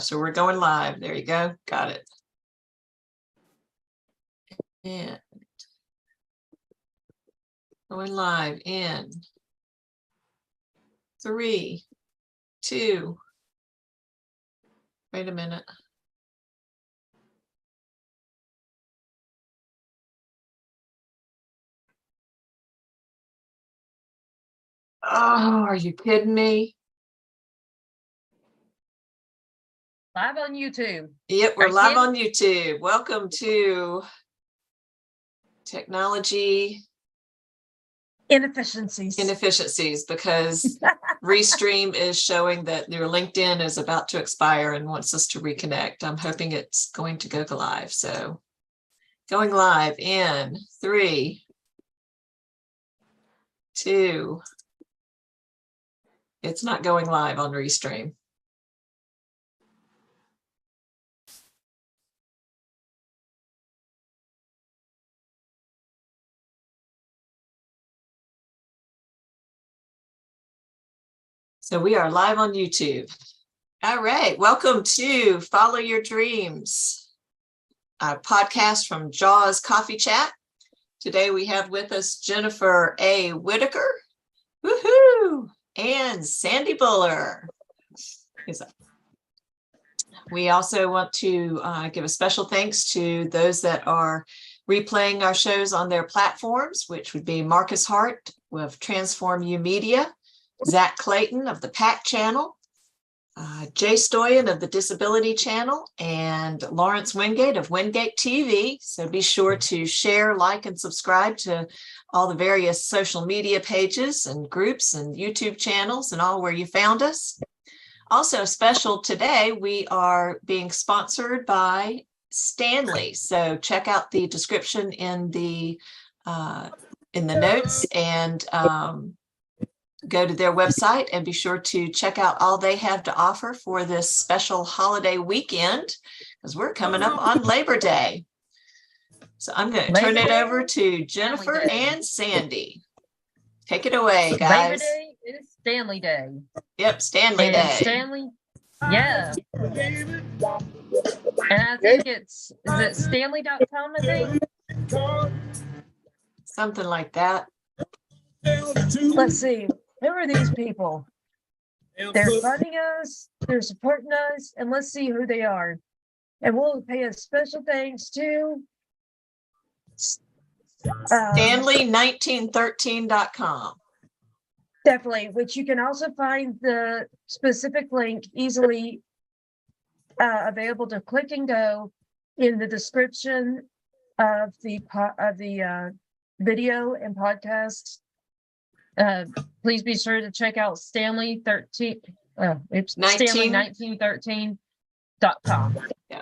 so we're going live. There you go. Got it. And going live in 3, 2. Wait a minute. Oh, are you kidding me? Live on YouTube. Yep, we're Are you live kidding? on YouTube. Welcome to Technology Inefficiencies. Because Restream is showing that your LinkedIn is about to expire and wants us to reconnect. I'm hoping it's going to go live. So going live in 3, 2. It's not going live on Restream. So we are live on YouTube. All right, welcome to Follow Your Dreams, a podcast from Jaws Coffee Chat. Today we have with us Jennifer A. Whitaker, woohoo, and Sandy Buller. We also want to give a special thanks to those that are replaying our shows on their platforms, which would be Marcus Hart of Transform U Media, Zach Clayton of the PAC channel, Jay Stoyan of the Disability channel, and Lawrence Wingate of Wingate TV. So be sure to share, like, and subscribe to all the various social media pages and groups and YouTube channels and all where you found us. Also special today, we are being sponsored by Stanley. So check out the description in the notes and go to their website and be sure to check out all they have to offer for this special holiday weekend, because we're coming up on Labor Day. So I'm going to turn it over to Jennifer and Sandy. Take it away, guys. Labor Day is Stanley Day. Yep, Stanley And Day. Stanley, yeah. And I think is it Stanley.com, I think? Something like that. Let's see. Who are these people? They're funding us, they're supporting us, and let's see who they are. And we'll pay a special thanks to Stanley1913.com. Definitely, which you can also find the specific link easily available to click and go in the description of the video and podcast. Please be sure to check out Stanley1913.com. Yeah.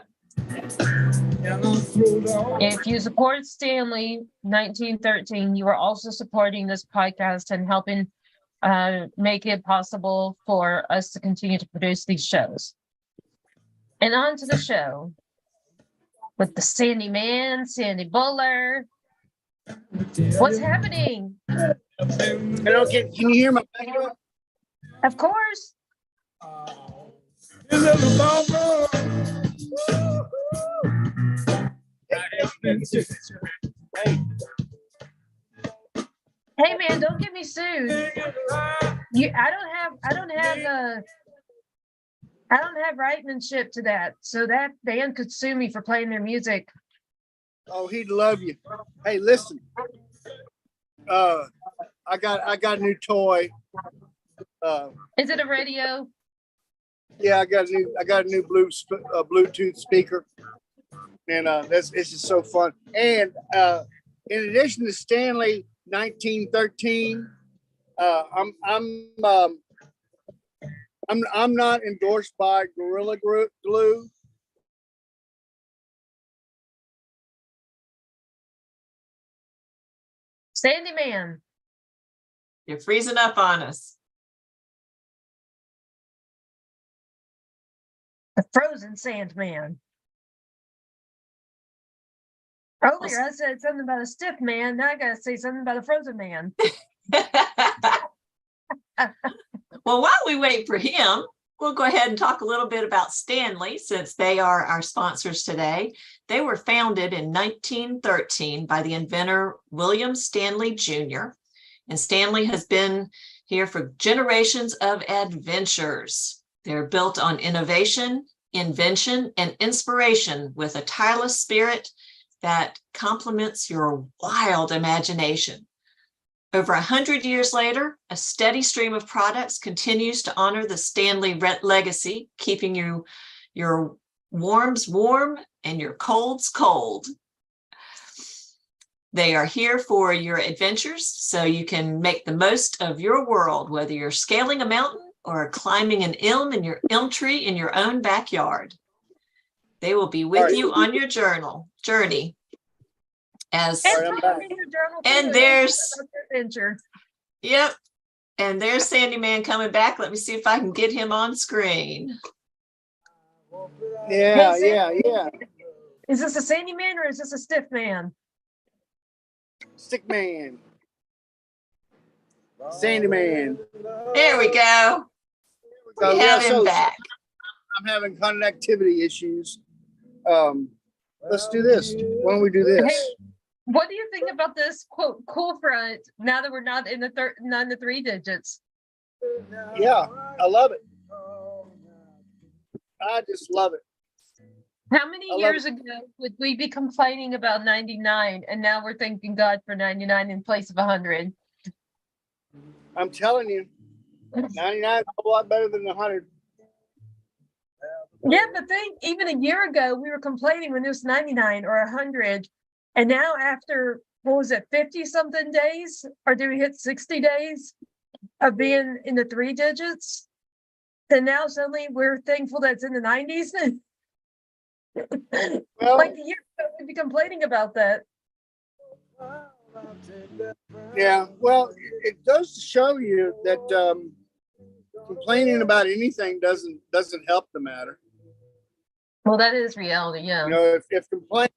If you support Stanley 1913, you are also supporting this podcast and helping make it possible for us to continue to produce these shows. And on to the show with the Sandy Man, Sandy Buller. What's happening? Hello, can you hear my background? Of course. Hey man, don't get me sued. I don't have rightmanship to that, so that band could sue me for playing their music. Oh, he'd love you. Hey, listen. I got a new toy. Is it a radio? Yeah, I got a new Bluetooth speaker, and it's just so fun. And in addition to Stanley 1913, I'm not endorsed by Gorilla Glue. Sandy Man. You're freezing up on us. The Frozen Sand Man. Earlier I said something about a stiff man. Now I gotta say something about a frozen man. Well, while we wait for him, we'll go ahead and talk a little bit about Stanley since they are our sponsors today. They were founded in 1913 by the inventor William Stanley Jr. And Stanley has been here for generations of adventures. They're built on innovation, invention, and inspiration with a tireless spirit that complements your wild imagination. Over 100 years later, a steady stream of products continues to honor the Stanley legacy, keeping your warms warm and your colds cold. They are here for your adventures, so you can make the most of your world, whether you're scaling a mountain or climbing an elm tree in your own backyard. They will be with you on your journey. As and there's adventure. Yep. And there's Sandy Man coming back. Let me see if I can get him on screen. Yeah, Hey, yeah, Sandy. yeah. Is this a Sandy Man or is this a stiff man? Stick man. Sandy man. There we go. We have him back. I'm having connectivity issues. Let's do this. Why don't we do this? Hey, what do you think about this quote cool front now that we're not in the 3 digits? Yeah, I love it. I just love it. How many years ago would we be complaining about 99 and now we're thanking God for 99 in place of 100? I'm telling you, 99 is a whole lot better than 100. Yeah, but think even a year ago we were complaining when it was 99 or 100, and now after what was it, 50 something days, or do we hit 60 days of being in the 3 digits? And now suddenly we're thankful that's in the 90s. Well, Like a year ago, we'd be complaining about that. yeah, well, it goes to show you that complaining about anything doesn't help the matter. Well, that is reality, yeah. You know, if complaints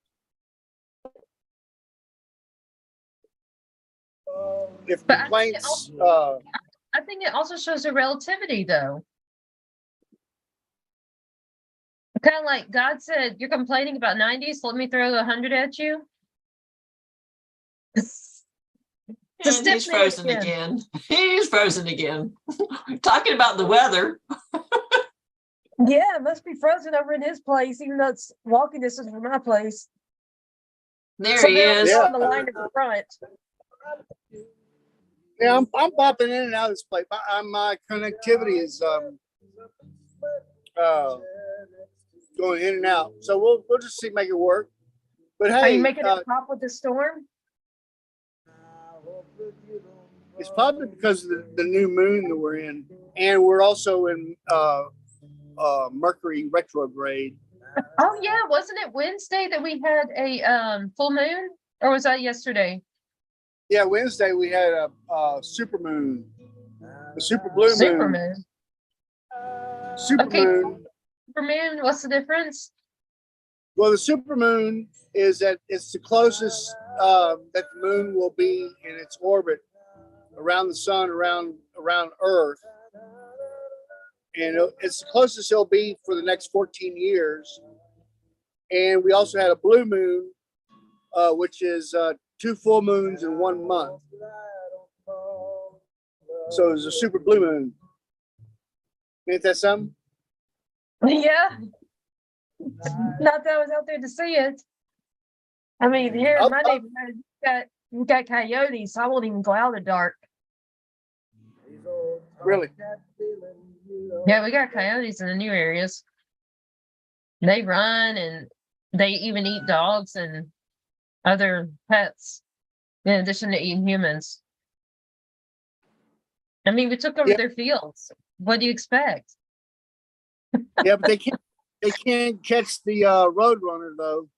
But I think it also shows a relativity, though. Kind of like God said, you're complaining about 90, so let me throw 100 at you. And he's frozen again. He's frozen again. Talking about the weather. Yeah, it must be frozen over in his place, even though it's walking distance from my place. There he is. On the line at the front. Yeah, I'm popping in and out of this place. My connectivity is going in and out, so we'll just see, make it work. But hey, are you making it pop with the storm? It's probably because of the new moon that we're in, and we're also in Mercury retrograde. Oh yeah, wasn't it Wednesday that we had a full moon, or was that yesterday? Yeah, Wednesday we had a super moon, a super blue moon. Super moon. Super Okay. moon. Super moon. What's the difference? Well, the super moon is that it's the closest that the moon will be in its orbit around the sun, around Earth, and it's the closest it'll be for the next 14 years. And we also had a blue moon, which is 2 full moons in 1 month. So it's a super blue moon. Ain't that something? Yeah. Not that I was out there to see it. I mean, here in my neighborhood, we got coyotes, so I won't even go out in the dark. Really? Yeah, we got coyotes in the new areas. They run and they even eat dogs and other pets in addition to eating humans. I mean, we took over their fields. What do you expect? Yeah, but they can't catch the roadrunner though.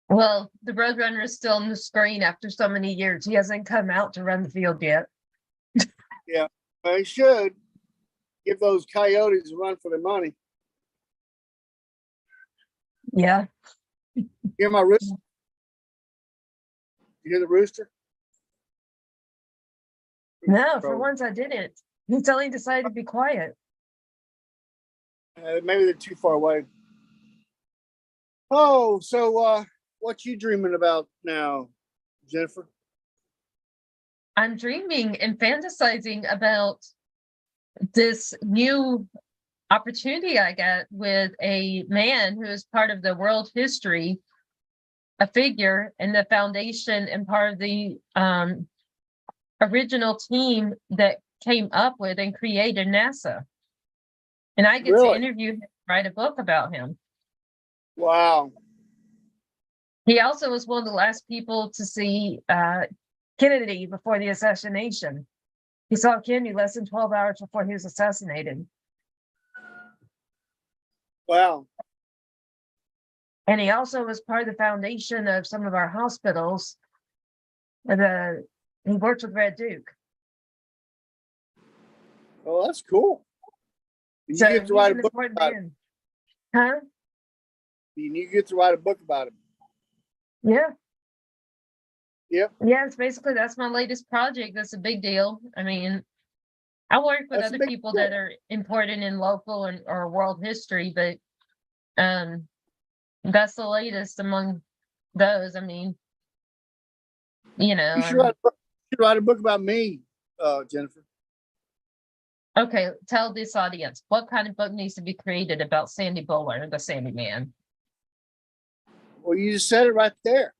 Well, the Roadrunner is still on the screen after so many years. He hasn't come out to run the field yet. Yeah, they should give those coyotes a run for their money. Yeah. Hear my rooster? You hear the rooster? No, for once I didn't. Until he decided to be quiet. Maybe they're too far away. Oh, so what you dreaming about now, Jennifer? I'm dreaming and fantasizing about this new opportunity I got with a man who is part of the world history, a figure in the foundation and part of the original team that came up with and created NASA. And I get to Really? interview him, write a book about him. Wow. He also was one of the last people to see Kennedy before the assassination. He saw Kennedy less than 12 hours before he was assassinated. Wow. And he also was part of the foundation of some of our hospitals. He worked with Red Duke. Well, that's cool. You So get to he's write a an book important about man. Huh? him. You get to write a book about him. Yeah. Yep. Yeah, it's basically that's my latest project. That's a big deal. I mean, I work with That's a other big people deal. that are important in local and or world history, but that's the latest among those. I mean, you know, You should write a book about me, Jennifer. okay, tell this audience what kind of book needs to be created about Sandy Buller, the Sandy Man. Well, you just said it right there.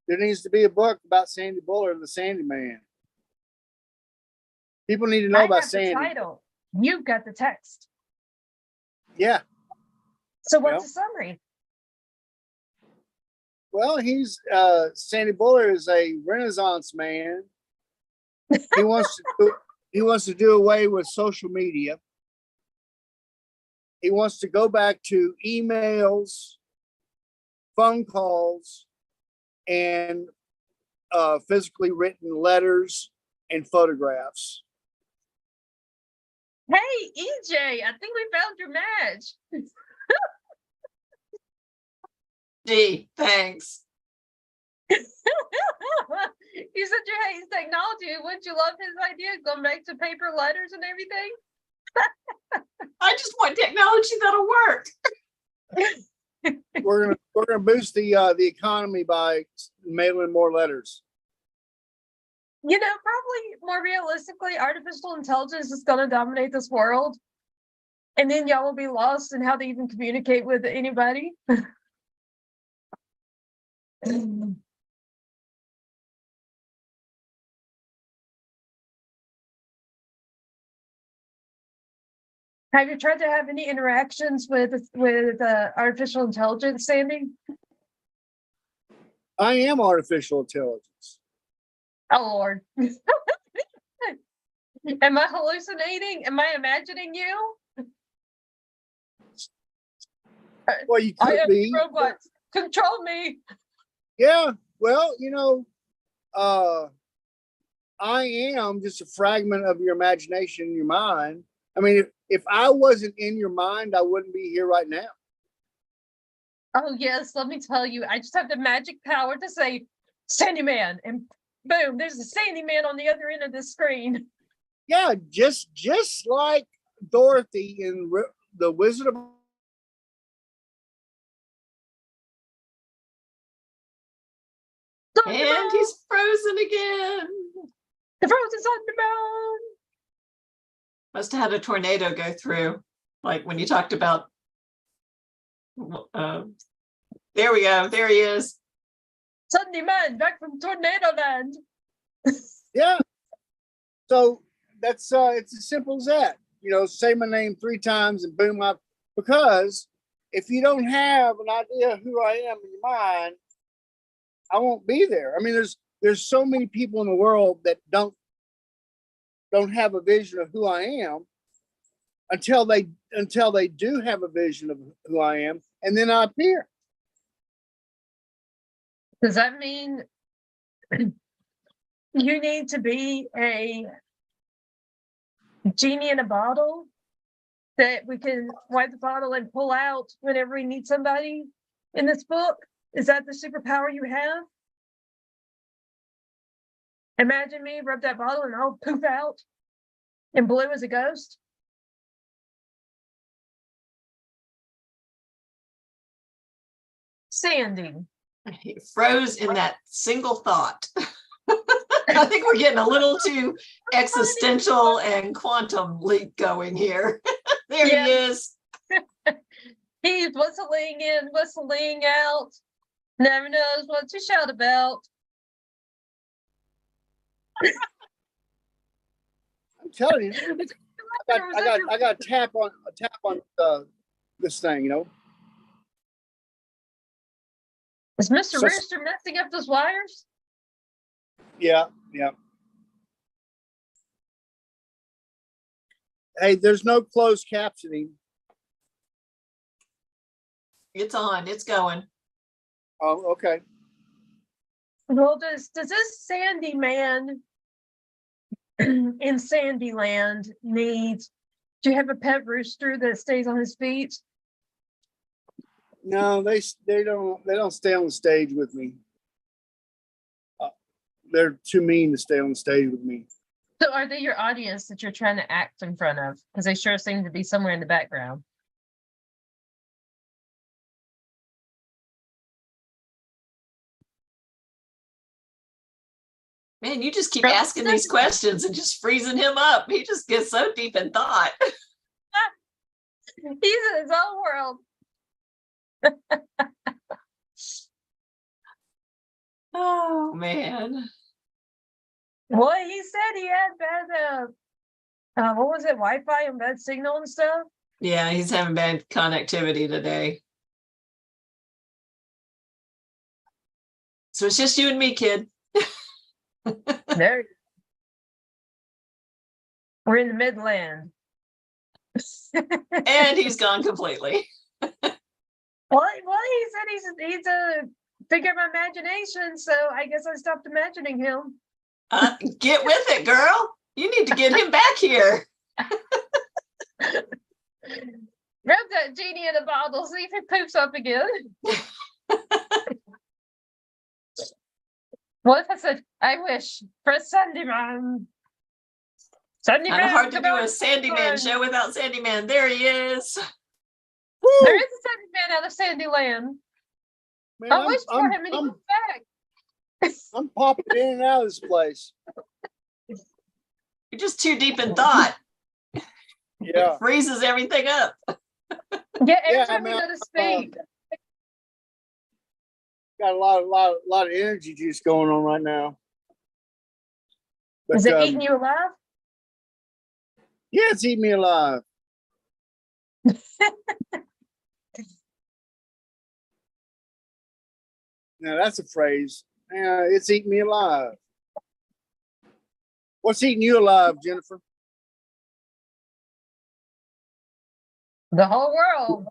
There needs to be a book about Sandy Buller, the Sandy Man. People need to know I about have the Sandy. title. You've got the text. Yeah. So what's Well. the summary? Well, he's Sandy Buller is a Renaissance man. He wants to do away with social media. He wants to go back to emails, phone calls, and physically written letters and photographs. Hey, EJ, I think we found your match. Gee, thanks. You said you hate technology. Wouldn't you love his idea going back to paper letters and everything? I just want technology that'll work. We're gonna boost the economy by mailing more letters. You know, probably more realistically, artificial intelligence is going to dominate this world. And then y'all will be lost in how to even communicate with anybody. Have you tried to have any interactions with artificial intelligence, Sandy? I am artificial intelligence. Oh Lord. Am I hallucinating? Am I imagining you? Well, you I could have be. robots. Control me. Yeah. Well, I am just a fragment of your imagination in your mind. I mean, if I wasn't in your mind, I wouldn't be here right now. Oh yes, let me tell you, I just have the magic power to say Sandy Man, and boom, there's a Sandy Man on the other end of the screen. Yeah, just like Dorothy in the Wizard of And he's frozen again. The frozen Thunderbolt. Must have had a tornado go through, like when you talked about. There we go. There he is. Sandy Man back from Tornado Land. Yeah. So that's it's as simple as that. Say my name 3 times and boom up. Because if you don't have an idea of who I am in your mind, I won't be there. I mean, there's so many people in the world that don't have a vision of who I am until they do have a vision of who I am, and then I appear. Does that mean you need to be a genie in a bottle that we can wipe the bottle and pull out whenever we need somebody in this book? Is that the superpower you have? Imagine me rub that bottle and I'll poof out. And blue is a ghost? Sandy. He froze in that single thought. I think we're getting a little too existential and quantum leap going here. There Yeah. he is. He's whistling in, whistling out. Never knows what to shout about. I'm telling you, I got a tap on this thing, you know. Is Mr. So- Rooster messing up those wires? Yeah, yeah. Hey, there's no closed captioning. It's on, it's going. Oh, okay. Well, does this Sandy man in Sandyland need to have a pet rooster that stays on his feet? No, they don't stay on the stage with me. They're too mean to stay on the stage with me. So are they your audience that you're trying to act in front of? Because they sure seem to be somewhere in the background. Man, you just keep Really? asking these questions and just freezing him up. He just gets so deep in thought. He's in his own world. Oh, man. Well, he said he had bad, what was it, Wi-Fi and bad signal and stuff? Yeah, he's having bad connectivity today. So it's just you and me, kid. There. We're in the Midland. And he's gone completely. Well, he said he's a figure of my imagination, so I guess I stopped imagining him. Get with it, girl. You need to get him back here. Rub that genie in a bottle, see if it poops up again. What if I said, I wish for a Sunday man? Sunday Kind of man, hard to come do on, a Sandy Man fun. show without Sandy Man. There he is. There is a Sunday man out of Sandyland. Man, I wish for him and he comes back. I'm popping in and out of this place. You're just too deep in thought. Yeah. It freezes everything up. Yeah, every Yeah, time we man, go to speak. Got a lot of energy juice going on right now. But, Is it eating you alive? Yeah, it's eating me alive. Now that's a phrase. Yeah, it's eating me alive. What's eating you alive, Jennifer? The whole world.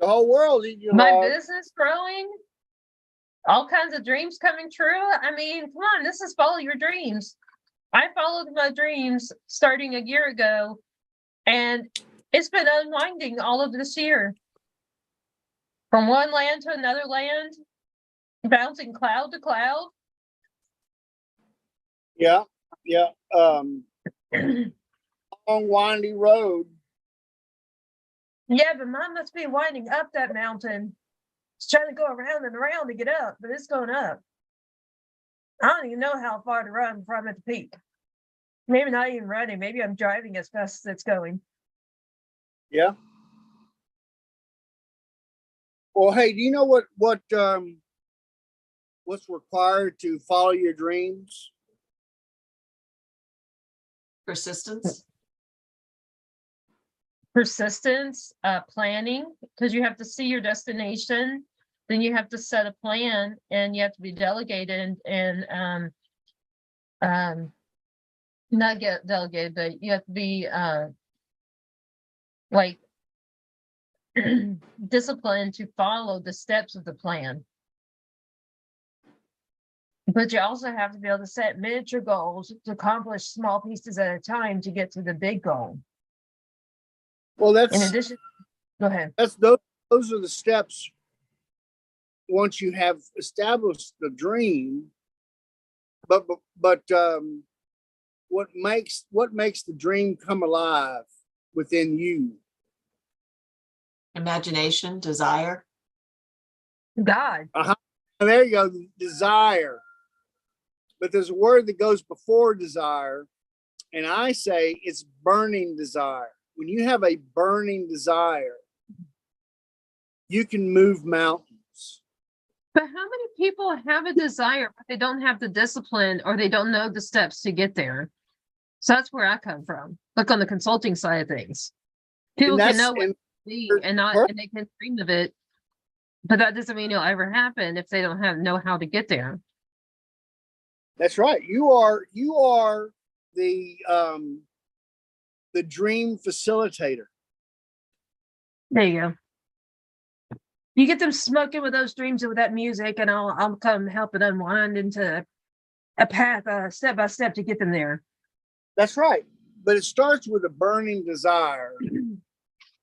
The whole world's eating you My alive. business growing. All kinds of dreams coming true. I mean, come on, this is follow your dreams. I followed my dreams starting a year ago, and it's been unwinding all of this year. From one land to another land, bouncing cloud to cloud. Yeah, yeah. Long windy road. Yeah, but mine must be winding up that mountain. It's trying to go around and around to get up, but it's going up. I don't even know how far to run before I'm at the peak. Maybe not even running. Maybe I'm driving as fast as it's going. Yeah. Well, hey, do you know what's required to follow your dreams? Persistence. Persistence, planning, because you have to see your destination, then you have to set a plan, and you have to be delegated and not get delegated, but you have to be like disciplined to follow the steps of the plan. But you also have to be able to set miniature goals to accomplish small pieces at a time to get to the big goal. Well, In that's addition, go ahead. those are the steps. Once you have established the dream, but what makes the dream come alive within you? Imagination, desire. God. And there you go, desire. But there's a word that goes before desire, and I say it's burning desire. When you have a burning desire, you can move mountains. But how many people have a desire, but they don't have the discipline or they don't know the steps to get there? So that's where I come from. Look, on the consulting side of things. People can know what to be and they can dream of it, but that doesn't mean it'll ever happen if they don't know how to get there. That's right. You are the dream facilitator. There you go. You get them smoking with those dreams and with that music, and I'll come help it unwind into a path, step by step, to get them there. That's right. But it starts with a burning desire.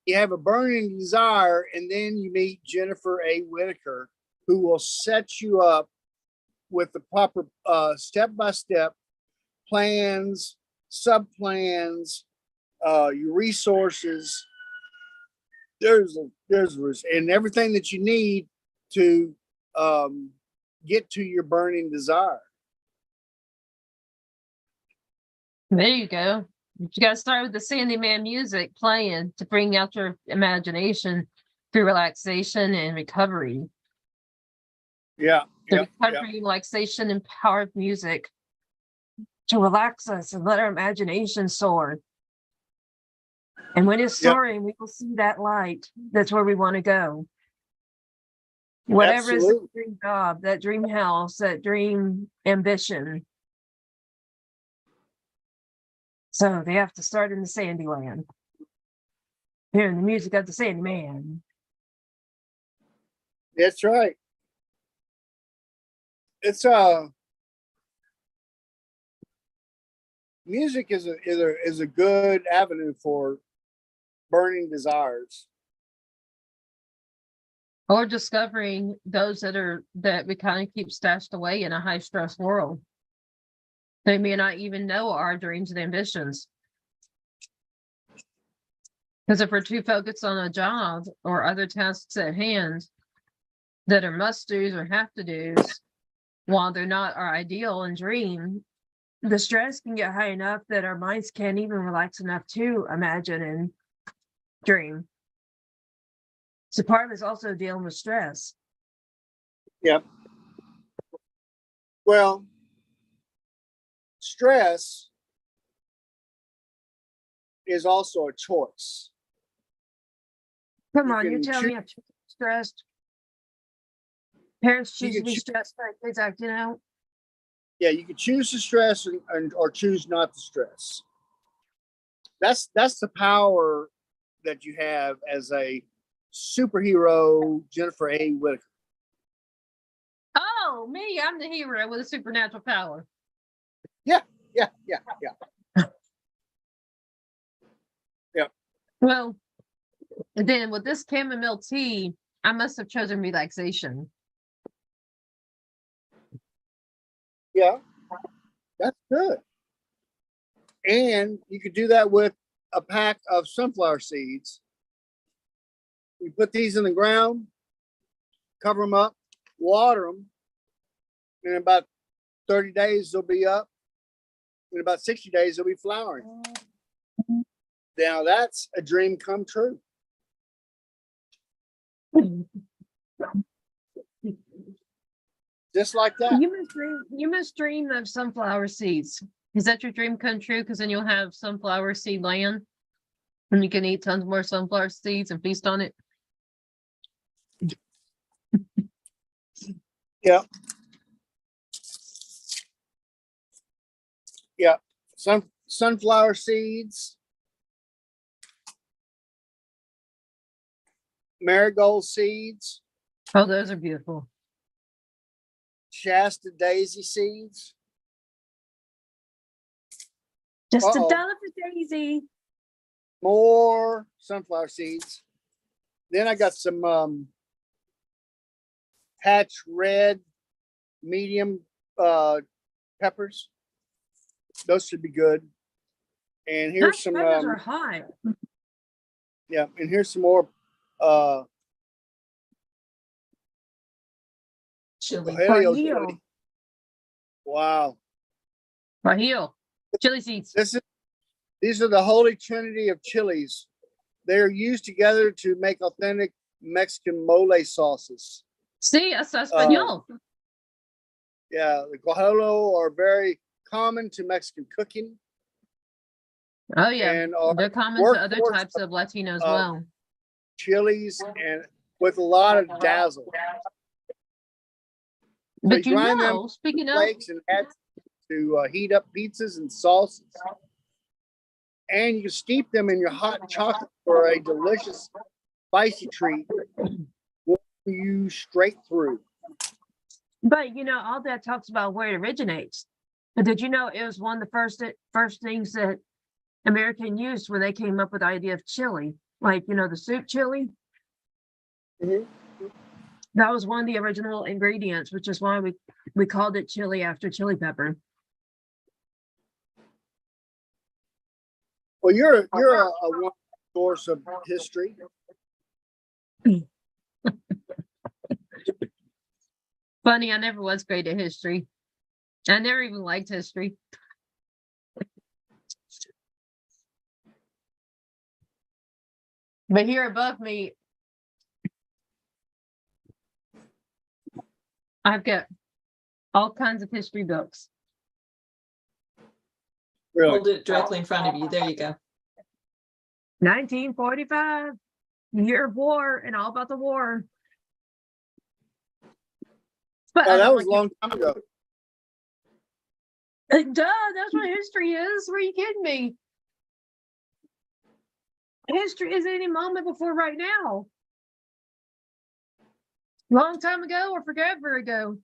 You have a burning desire, and then you meet Jennifer A. Whitaker, who will set you up with the proper step-by-step plans, sub-plans, your resources. There's and everything that you need to get to your burning desire. There you go. You got to start with the Sandyman music playing to bring out your imagination through relaxation and recovery. Yeah. The recovery, relaxation, and power of music to relax us and let our imagination soar. And when it's soaring, we will see that light. That's where we want to go. Whatever is the dream job, that dream house, that dream ambition. So they have to start in the Sandyland. Hearing the music of the Sandyman. That's right. It's music is a good avenue for burning desires. Or discovering those that we kind of keep stashed away in a high stress world. They may not even know our dreams and ambitions. Because if we're too focused on a job or other tasks at hand that are must-dos or have-to-dos, while they're not our ideal and dream, the stress can get high enough that our minds can't even relax enough to imagine and dream. So part of it's also dealing with stress. Yep. Well, stress is also a choice. Come on, you're telling me I'm stressed? Parents choose to be stressed by kids acting out? Yeah, you can choose to stress or choose not to stress. That's the power that you have as a superhero, Jennifer A. Whitaker. Oh, me, I'm the hero with a supernatural power. Yeah. Well, then with this chamomile tea, I must have chosen relaxation. Yeah, that's good. And you could do that with a pack of sunflower seeds. You put these in the ground, cover them up, water them. In about 30 days, they'll be up. In about 60 days, they'll be flowering. Now that's a dream come true. Just like that. You must dream of sunflower seeds. Is that your dream come true? Because then you'll have sunflower seed land and you can eat tons more sunflower seeds and feast on it. Yeah. Yeah. Sunflower seeds, marigold seeds. Oh, those are beautiful. Shasta daisy seeds. Just a dollar for daisy. More sunflower seeds. Then I got some patch red medium peppers. Those should be good. And here's some, Peppers are hot. yeah, and here's some more, Chili. Rogelio Guajillo. chili. Wow. Guajillo. Chili seeds. These are the holy trinity of chilies. They are used together to make authentic Mexican mole sauces. Sí, es español. Yeah, the guajillo are very common to Mexican cooking Oh yeah, and are they're common to other workhorse types of Latino as of- well. chilies and with a lot of dazzle. But you you grind them know, speaking of, Flakes and add to heat up pizzas and sauces. And you can steep them in your hot chocolate for a delicious spicy treat. Will you straight through. but you know, all that talks about where it originates. But did you know it was one of the first things that American used when they came up with the idea of chili, like you know the soup chili. Mhm. That was one of the original ingredients, which is why we called it chili after chili pepper. Well, you're a one source of history. Funny, I never was great at history. I never even liked history. But here above me, I've got all kinds of history books. Really. Hold it directly in front of you. There you go. 1945, year of war, and all about the war. But Oh, I that don't was a like long time ago. it. Duh, that's what history is. Were you kidding me? History is any moment before right now. Long time ago or forever ago.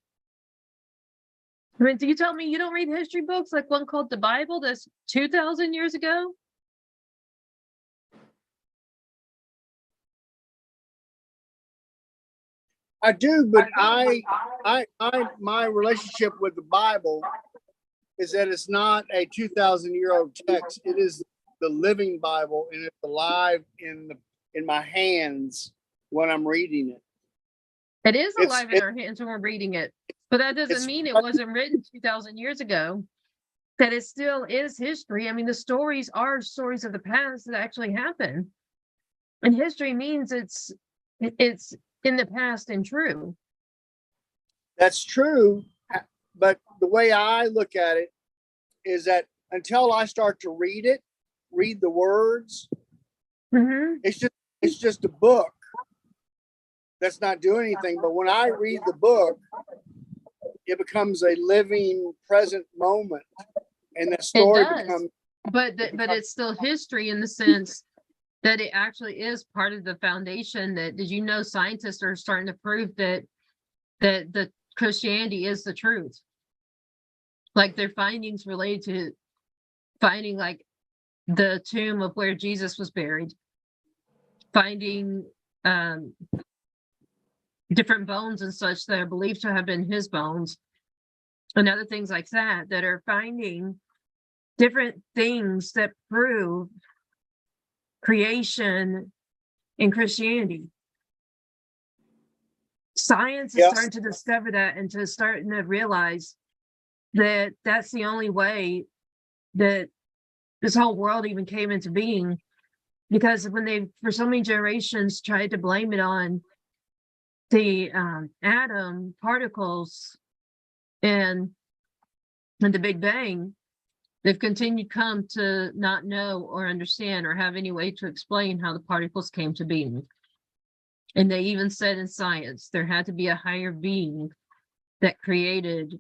I mean, do you tell me you don't read history books like one called the Bible that's 2,000 years ago? I do, but my relationship with the Bible is that it's not a 2,000-year-old text. It is the living Bible, and it's alive in my hands when I'm reading it. It is It's- alive in our hands when we're reading it, but that doesn't it's- mean it wasn't written 2,000 years ago. That it still is history. I mean, the stories are stories of the past that actually happened, and history means it's in the past and true. That's true, but the way I look at it is that until I start to read the words, Mm-hmm. it's just a book that's not doing anything. But when I read the book, it becomes a living present moment, and the story does. becomes But it's still history in the sense that it actually is part of the foundation. That did you know scientists are starting to prove that the Christianity is the truth. Like their findings related to finding like the tomb of where Jesus was buried, finding different bones and such that are believed to have been his bones, and other things like that are finding different things that prove creation in Christianity. Science is Yes. starting to discover that and to starting to realize that that's the only way that this whole world even came into being. Because when they, for so many generations, tried to blame it on the atom particles and the Big Bang, they've continued come to not know or understand or have any way to explain how the particles came to being. And they even said in science, there had to be a higher being that created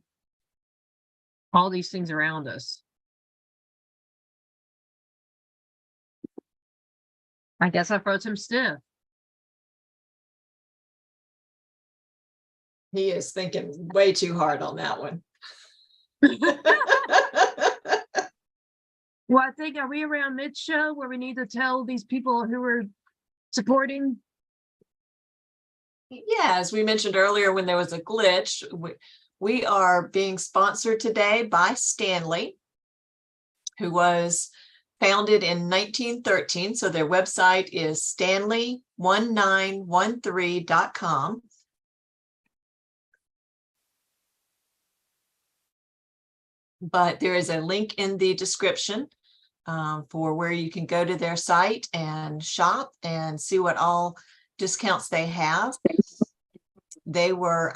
all these things around us. I guess I froze him stiff. He is thinking way too hard on that one. Well, I think, are we around mid-show where we need to tell these people who are supporting? Yeah, as we mentioned earlier, when there was a glitch, we are being sponsored today by Stanley. who was founded in 1913. So their website is stanley1913.com. But there is a link in the description for where you can go to their site and shop and see what all discounts they have. They were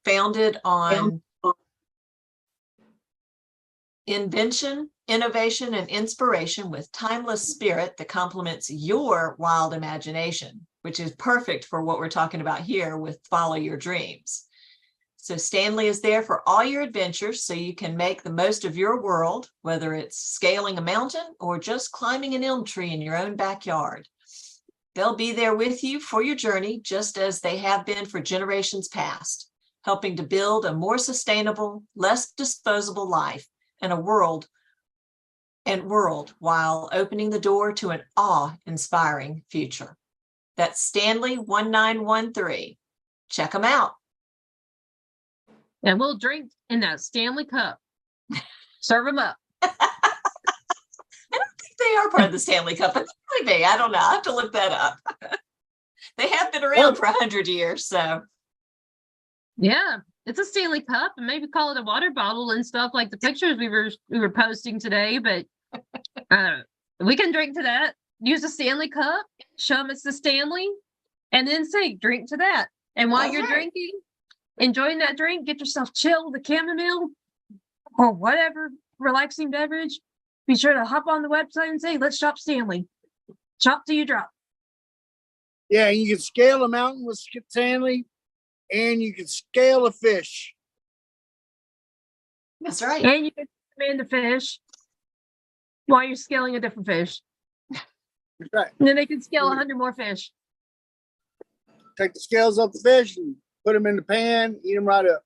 founded on invention, innovation, and inspiration with timeless spirit that complements your wild imagination, which is perfect for what we're talking about here with Follow Your Dreams. So Stanley is there for all your adventures so you can make the most of your world, whether it's scaling a mountain or just climbing an elm tree in your own backyard. They'll be there with you for your journey, just as they have been for generations past, helping to build a more sustainable, less disposable life and a world while opening the door to an awe-inspiring future. That's Stanley 1913. Check them out. And we'll drink in that Stanley cup. Serve them up. I don't think they are part of the Stanley Cup, but they may be. I don't know. I have to look that up. They have been around for 100 years, so. Yeah, it's a Stanley cup, and maybe call it a water bottle and stuff like the pictures we were posting today. But we can drink to that. Use a Stanley cup. Show them it's the Stanley, and then say drink to that. And while That's you're right. drinking, enjoying that drink, get yourself chilled with a chamomile or whatever relaxing beverage. Be sure to hop on the website and say, let's shop Stanley. Shop till you drop. Yeah, you can scale a mountain with Stanley, and you can scale a fish. That's right. And you can command the fish while you're scaling a different fish. That's right. And then they can scale 100 more fish. Take the scales off the fish and put them in the pan, eat them right up.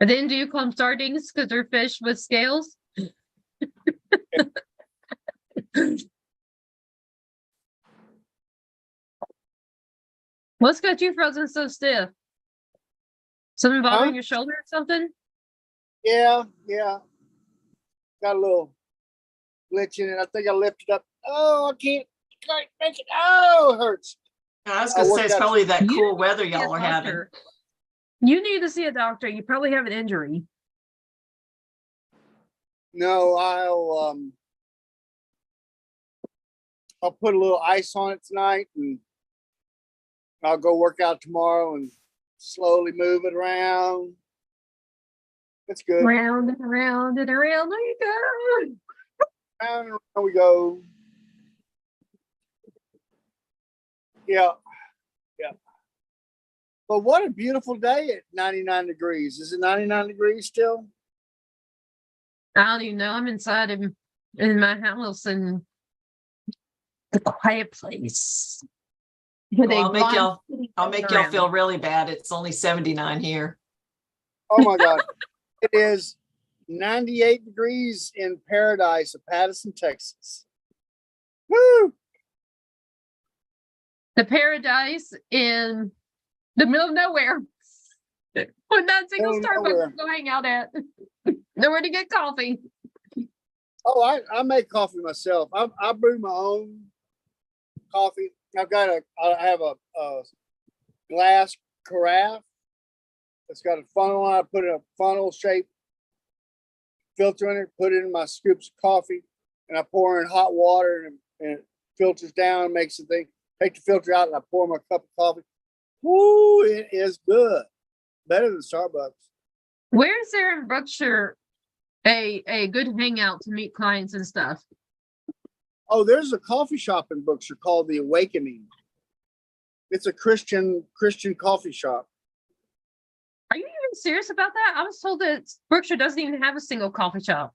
And then do you call them sardines because they're fish with scales? What's got you frozen so stiff? Something bothering your shoulder or something? Yeah. Got a little glitch in it. I think I lifted up. Oh, I can't make it. Oh, it hurts. I was going to say it's probably that cool weather y'all are having. Doctor. You need to see a doctor. You probably have an injury. No, I'll put a little ice on it tonight, and I'll go work out tomorrow and slowly move it around. That's good. Round and around and around we go. Round and around we go. Yeah. But what a beautiful day at 99 degrees. Is it 99 degrees still? I don't even know. I'm inside in my house and the quiet place. Well, I'll make y'all feel really bad. It's only 79 here. Oh my God. It is 98 degrees in paradise of Patterson, Texas. Woo! The paradise in the middle of nowhere. With not single Middle of Starbucks nowhere. to go hang out at. Nowhere to get coffee. Oh, I make coffee myself. I brew my own coffee. I have a glass carafe. It's got a funnel on it. I put in a funnel shaped filter in it, put it in my scoops of coffee, and I pour in hot water and it filters down, makes the thing. Take the filter out and I pour my cup of coffee. Woo, it is good. Better than Starbucks. Where is there in Brookshire a good hangout to meet clients and stuff? Oh, there's a coffee shop in Brookshire called The Awakening. It's a Christian coffee shop. Are you even serious about that? I was told that Brookshire doesn't even have a single coffee shop.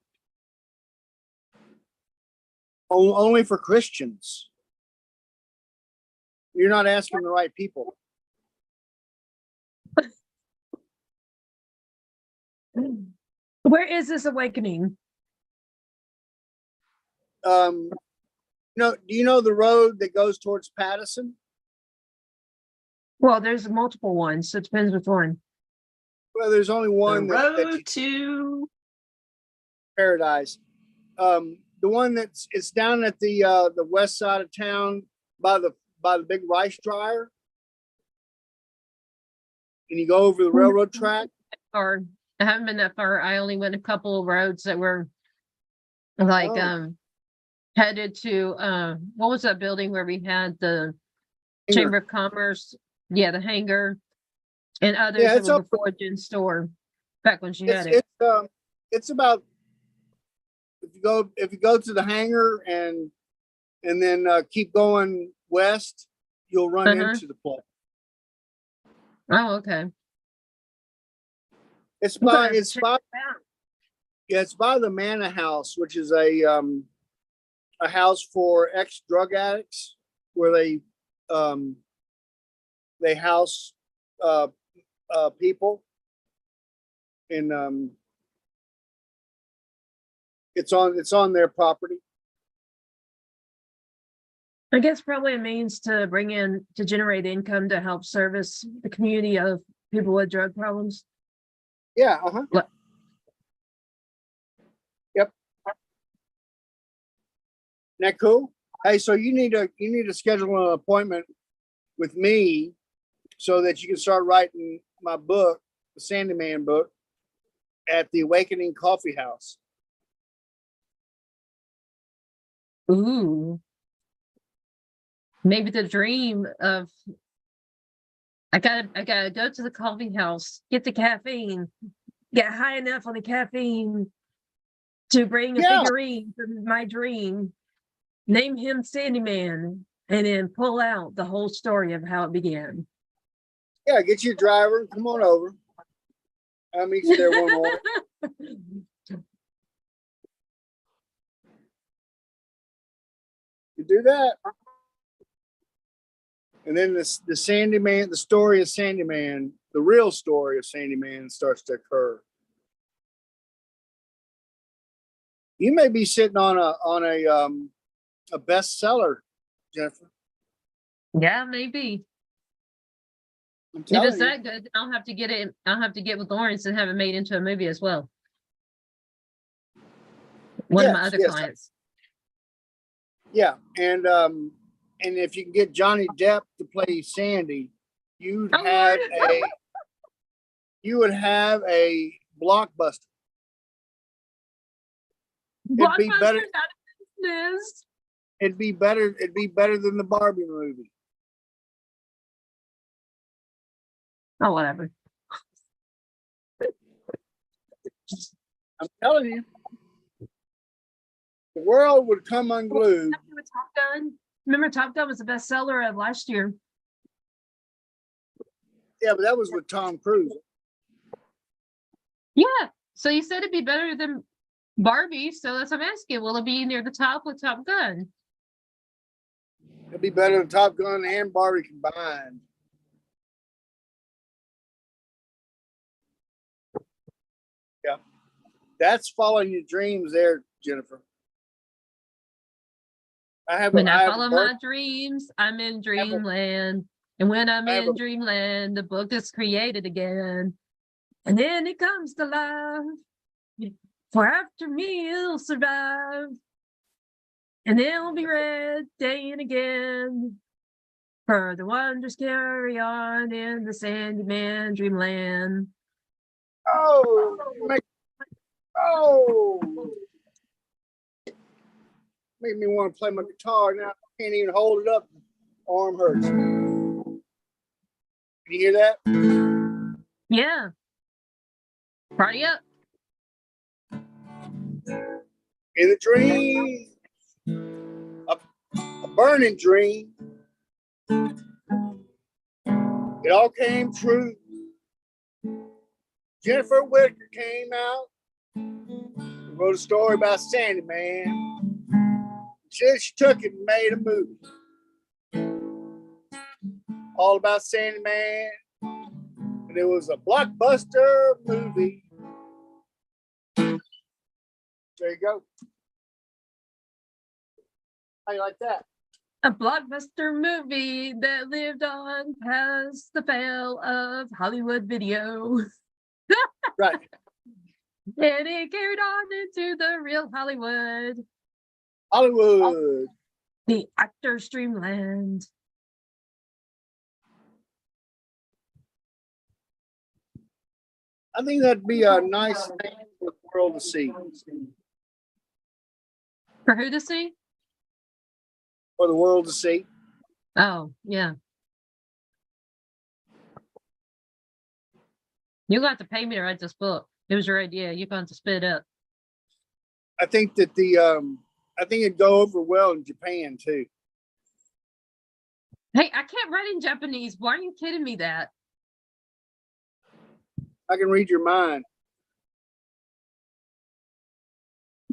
Only for Christians. You're not asking the right people. Where is this Awakening? Do you know the road that goes towards Patterson? Well, there's multiple ones, so it depends which one. Well, there's only The one that road you, to, Paradise. The one it's down at the west side of town by the big rice dryer. And you go over the railroad track. Or I haven't been that far. I only went a couple of roads that were like, Oh. headed to, what was that building where we had the Hangar. Chamber of Commerce? Yeah, the hangar and others Yeah, that it's were up- before Jen's store back when she had it. It's about if you go to the hangar and then keep going west, you'll run Uh-huh. into the place. Oh, okay. It's I'm gonna by it's check by it out. yeah, it's by the Manor House, which is a house for ex-drug addicts where they house people. And it's on their property. I guess probably a means to generate income to help service the community of people with drug problems. Yeah, uh-huh. What? Yep. Isn't that cool? Hey, so you need to schedule an appointment with me so that you can start writing my book, the Sandyman book, at the Awakening Coffee House. Ooh. Maybe the dream of I gotta go to the coffee house, get the caffeine, get high enough on the caffeine to bring a Yeah. figurine from my dream, name him Sandyman, and then pull out the whole story of how it began. Yeah, get your driver and come on over. I'll meet you there one morning. You do that. And then the Sandyman, the story of Sandyman, the real story of Sandyman starts to occur. You may be sitting on a bestseller, Jennifer. Yeah, maybe. I'm If telling it's you. that good, I'll have to get it. I'll have to get with Lawrence and have it made into a movie as well. One of my Yes, other yes. clients. Yeah, and if you can get Johnny Depp to play Sandy, you'd Oh, have Lord. you would have a blockbuster. It'd be better. Blockbuster's out of business. It'd be better than the Barbie movie. Oh, whatever. I'm telling you, the world would come unglued. Top Gun. Remember, Top Gun was the bestseller of last year. Yeah, but that was with Tom Cruise. Yeah. So you said it'd be better than Barbie. So that's what I'm asking. Will it be near the top with Top Gun? It'd be better than Top Gun and Barbie combined. Yeah, that's following your dreams, there, Jennifer. When I follow my dreams, I'm in I have a- dreamland. And when I'm I have in a- dreamland, the book is created again. And then it comes to life. For after me, it'll survive. And it'll be read day and again. For the wonders carry on in the Sandyman dreamland. Make me want to play my guitar now. I can't even hold it up. Arm hurts. Can you hear that? Yeah. Party up. In the dream, a burning dream. It all came true. Jennifer Whitaker came out, wrote a story about Sandyman. She said she took it and made a movie all about Sandyman, and it was a blockbuster movie. There you go. How you like that? A blockbuster movie that lived on past the fail of Hollywood video. Right. And it carried on into the real Hollywood, Hollywood. the actor's dreamland. I think that'd be a nice thing for the world to see. For who to see? For the world to see. Oh, yeah. You got to pay me to write this book. It was your idea. You're going to spit it up. I think that I think it'd go over well in Japan too. Hey, I can't write in Japanese. Why are you kidding me that? I can read your mind.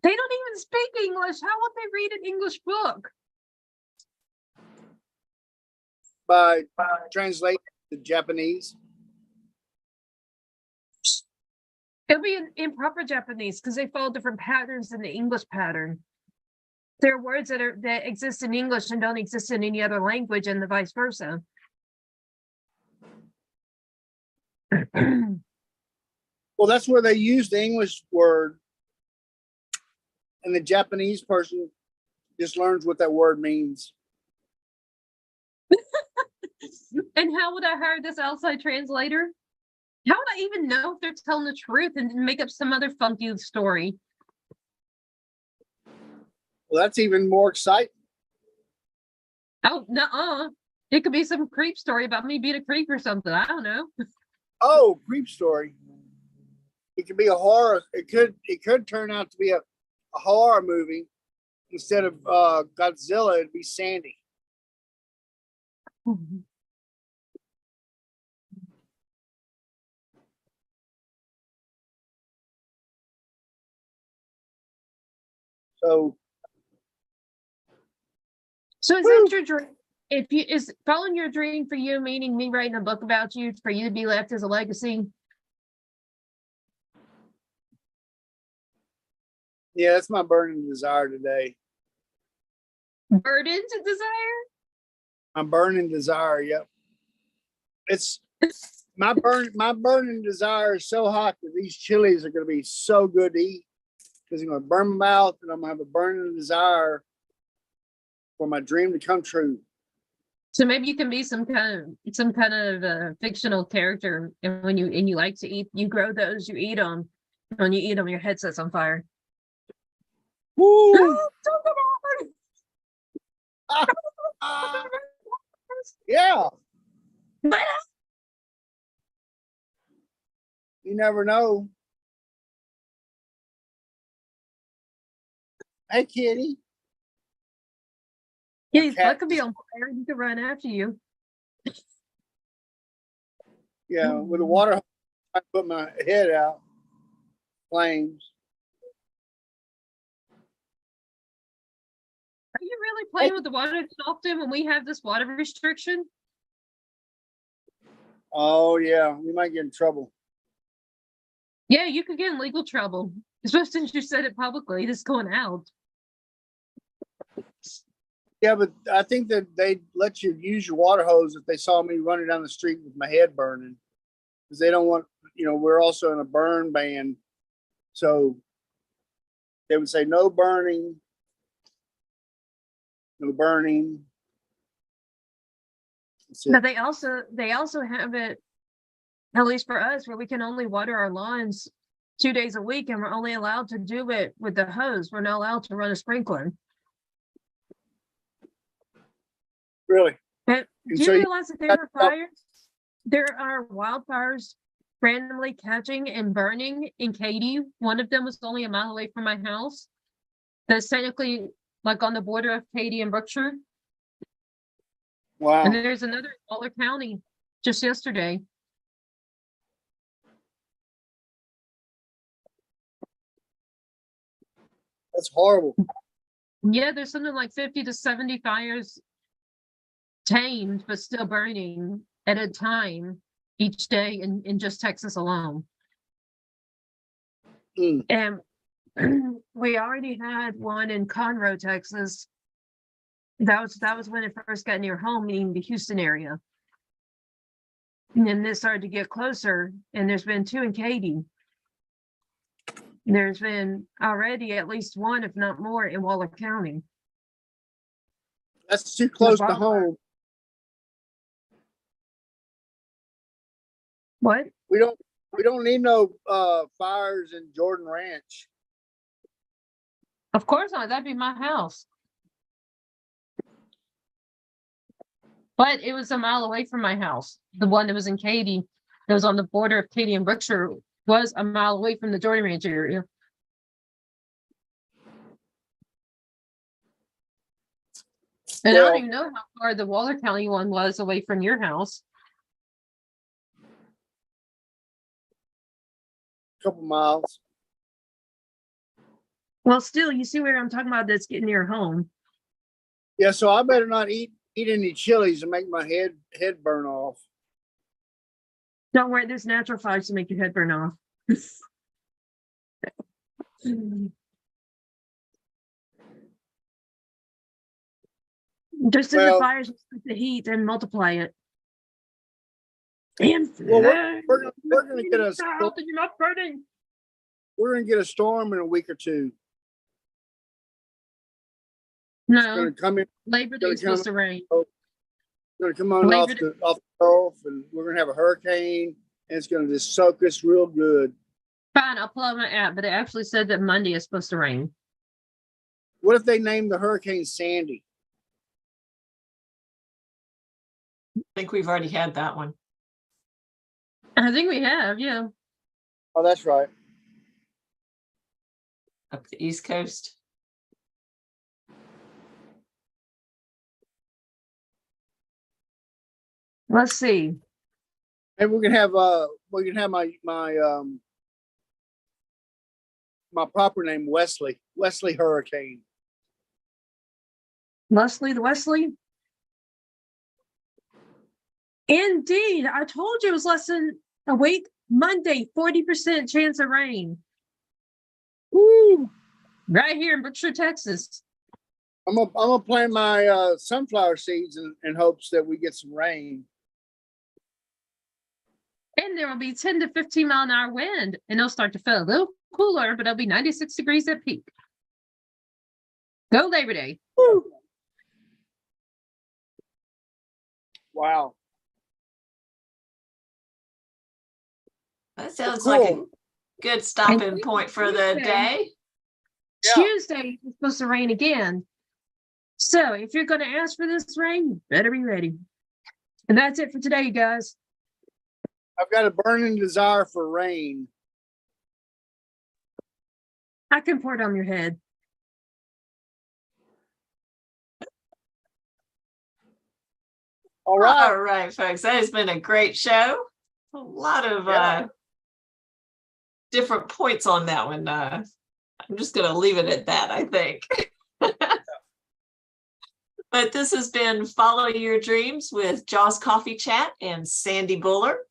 They don't even speak English. How would they read an English book? By translating to Japanese. It'll be in improper Japanese because they follow different patterns than the English pattern. There are words that exist in English and don't exist in any other language, and the vice versa. Well, that's where they use the English word, and the Japanese person just learns what that word means. And how would I hire this outside translator? How would I even know if they're telling the truth and make up some other funky story? Well, that's even more exciting. Oh, nuh-uh. It could be some creep story about me being a creep or something. I don't know. Oh, creep story. It could be a horror. It could turn out to be a horror movie. Instead of Godzilla, it'd be Sandy. So So is that your dream? If you is following your dream for you, meaning me writing a book about you for you to be left as a legacy? yeah, that's my burning desire today. Burden to desire? My burning desire. Yep. It's my burning desire is so hot that these chilies are going to be so good to eat because I'm going to burn my mouth and I'm going to have a burning desire for my dream to come true. So maybe you can be some kind of fictional character, and when you like to eat, you grow those, you eat them. When you eat them, your head sets on fire. Woo! Yeah. You never know. Hey, kitty. Yeah, cat that could be on fire. You could run after you. Yeah, with a water hose, I put my head out. Flames. Are you really playing with the water this often when we have this water restriction? Oh yeah, we might get in trouble. Yeah, you could get in legal trouble, especially since you said it publicly. This is going out. Yeah, but I think that they let you use your water hose if they saw me running down the street with my head burning, because they don't want, we're also in a burn ban, so they would say no burning, no burning. That's it. But they also have it, at least for us, where we can only water our lawns 2 days a week, and we're only allowed to do it with the hose. We're not allowed to run a sprinkler. Really? But And do so you you- realize that there are fires? There are wildfires randomly catching and burning in Katy. One of them was only a mile away from my house. That's technically like on the border of Katy and Brookshire. Wow. And there's another in Butler County just yesterday. That's horrible. Yeah, there's something like 50 to 70 fires tamed, but still burning at a time each day in just Texas alone. Mm. And we already had one in Conroe, Texas. That was when it first got near home, meaning the Houston area. And then this started to get closer, and there's been 2 in Katy. There's been already at least 1, if not more, in Waller County. That's too close to bottom home. What? We don't need no fires in Jordan Ranch. Of course not. That'd be my house. But it was a mile away from my house. The one that was in Katy, that was on the border of Katy and Brookshire, was a mile away from the Jordan Ranch area. And I Well- don't even know how far the Waller County one was away from your house. Couple miles. Well, still, you see where I'm talking about that's getting near home. Yeah, so I better not eat any chilies and make my head burn off. Don't worry, there's natural fires to make your head burn off. Just in the Well- fires, with the heat and multiply it. And Well, we're gonna get a you're not burning. we're gonna get a storm in a week or two. It's No, gonna come in, Labor gonna Day's supposed to rain. gonna come on off Labor the Gulf, and we're gonna have a hurricane, and it's gonna just soak us real good. Fine, I'll pull out my app, but it actually said that Monday is supposed to rain. What if they name the hurricane Sandy? I think we've already had that one. I think we have, yeah. Oh, that's right. Up the East Coast. Let's see. And we can have my proper name Wesley Hurricane. Leslie the Wesley. Indeed, I told you it was less than a week. Monday, 40% chance of rain. Woo! Right here in Brookshire, Texas. I'm gonna plant my sunflower seeds in hopes that we get some rain. And there will be 10 to 15 mile an hour wind, and it'll start to feel a little cooler, but it'll be 96 degrees at peak. Go Labor Day. Woo. Wow. That sounds like a Cool. good stopping point for the day. Yeah. Tuesday is supposed to rain again. So if you're going to ask for this rain, you better be ready. And that's it for today, you guys. I've got a burning desire for rain. I can pour it on your head. All right. All right, folks, that has been a great show. A lot of Yeah. different points on that one. I'm just going to leave it at that, I think. But this has been Follow Your Dreams with Jaws Coffee Chat and Sandy Buller.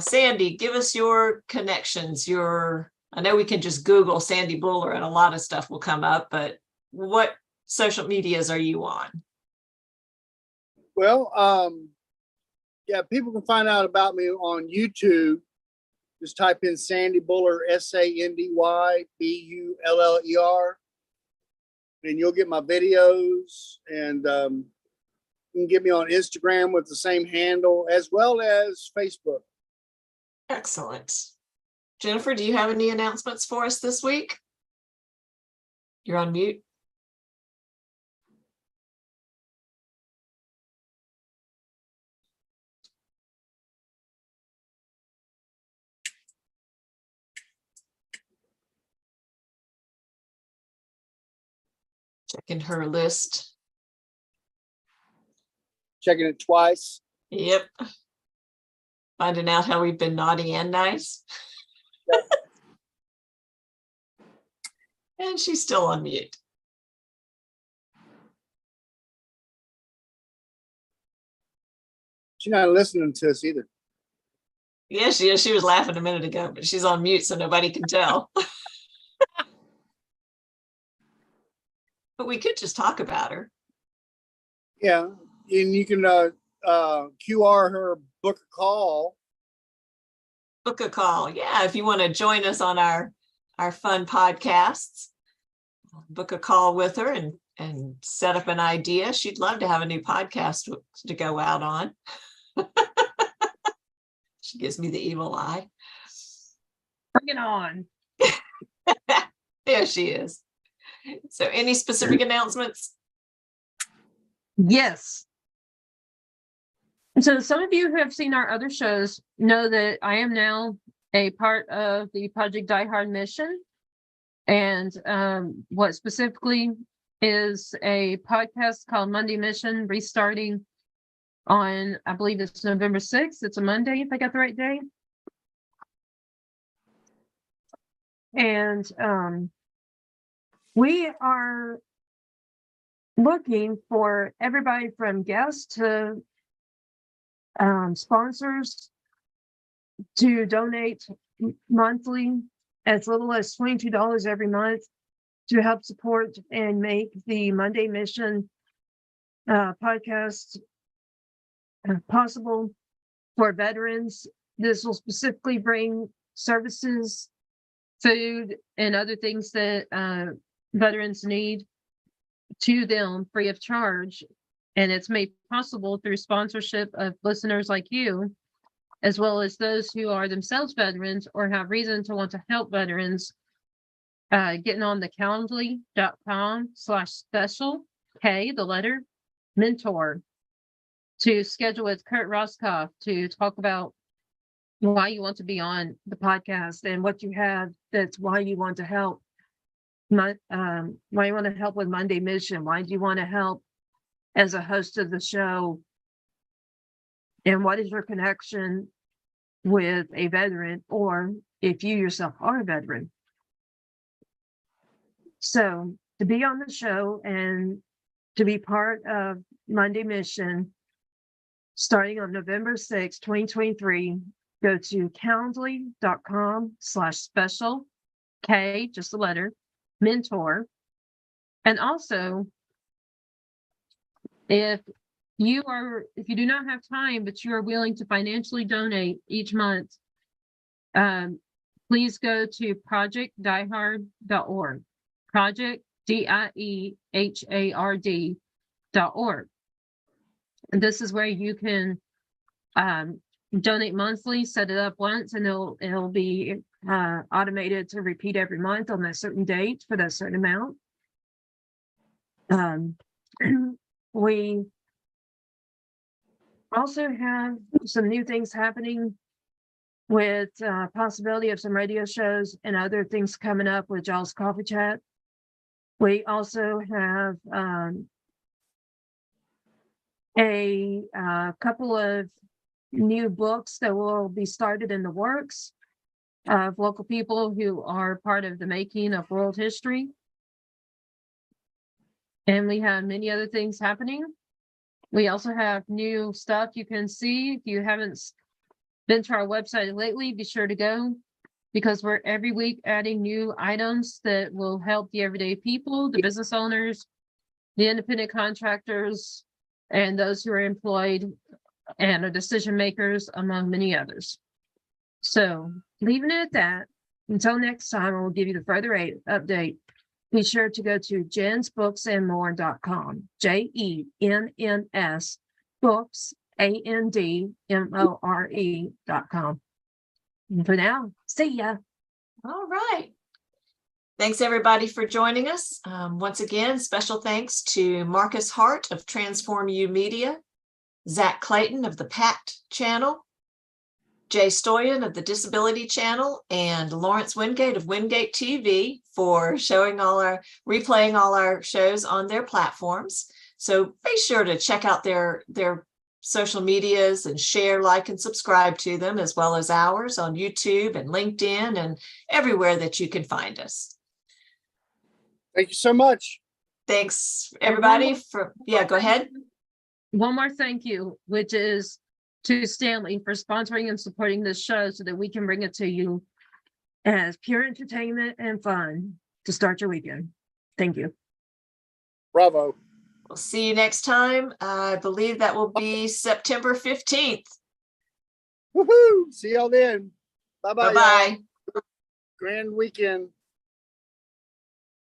Sandy, give us your connections. I know we can just Google Sandy Buller and a lot of stuff will come up, but what social medias are you on? Well, yeah, people can find out about me on YouTube. Just type in Sandy Buller, SandyBuller, and you'll get my videos. And you can get me on Instagram with the same handle as well as Facebook. Excellent. Jennifer, do you have any announcements for us this week? You're on mute. Checking her list. Checking it twice. Yep. Finding out how we've been naughty and nice. And she's still on mute. She's not listening to us either. Yeah, she is. She was laughing a minute ago, but she's on mute, so nobody can tell. But we could just talk about her. Yeah, and you can QR her book a call. Book a call. Yeah, if you want to join us on our fun podcasts, book a call with her and set up an idea. She'd love to have a new podcast to go out on. She gives me the evil eye. Bring it on. There she is. So any specific announcements? Yes. So some of you who have seen our other shows know that I am now a part of the Project Die Hard mission. And what specifically is a podcast called Monday Mission, restarting on, I believe it's November 6th. It's a Monday, if I got the right day. And we are looking for everybody from guests to sponsors to donate monthly as little as $22 every month to help support and make the Monday Mission podcast possible for veterans. This will specifically bring services, food, and other things that veterans need to them free of charge. And it's made possible through sponsorship of listeners like you, as well as those who are themselves veterans or have reason to want to help veterans. Getting on the calendly.com/special K, the letter, mentor, to schedule with Kurt Roskoff to talk about why you want to be on the podcast and what you have that's why you want to help. Why you want to help with Monday Mission? Why do you want to help as a host of the show? And what is your connection with a veteran, or if you yourself are a veteran? So to be on the show and to be part of Monday Mission, starting on November 6, 2023, go to calendly.com/special K, just the letter, mentor. And also, if you do not have time, but you are willing to financially donate each month, please go to projectdiehard.org, projectdiehard.org. And this is where you can donate monthly, set it up once, and it'll be automated to repeat every month on that certain date for that certain amount. We also have some new things happening with possibility of some radio shows and other things coming up with Jaws Coffee Chat. We also have a couple of new books that will be started in the works of local people who are part of the making of world history. And we have many other things happening. We also have new stuff you can see. If you haven't been to our website lately, be sure to go, because we're every week adding new items that will help the everyday people, the business owners, the independent contractors, and those who are employed and are decision makers, among many others. So leaving it at that, until next time, I will give you the further update. Be sure to go to jensbooksandmore.com, JENNS books, ANDMORE.com. And for now, see ya. All right. Thanks, everybody, for joining us. Once again, special thanks to Marcus Hart of Transform You Media, Zach Clayton of the PACT channel, Jay Stoyan of the Disability Channel, and Lawrence Wingate of Wingate TV for replaying all our shows on their platforms. So be sure to check out their social medias and share, like, and subscribe to them, as well as ours on YouTube and LinkedIn and everywhere that you can find us. Thank you so much. Thanks, everybody. Go ahead. One more thank you, which is to Stanley for sponsoring and supporting this show so that we can bring it to you as pure entertainment and fun to start your weekend. Thank you. Bravo. We'll see you next time. I believe that will be September 15th. Woohoo! See y'all then. Bye bye. Bye-bye. Grand weekend.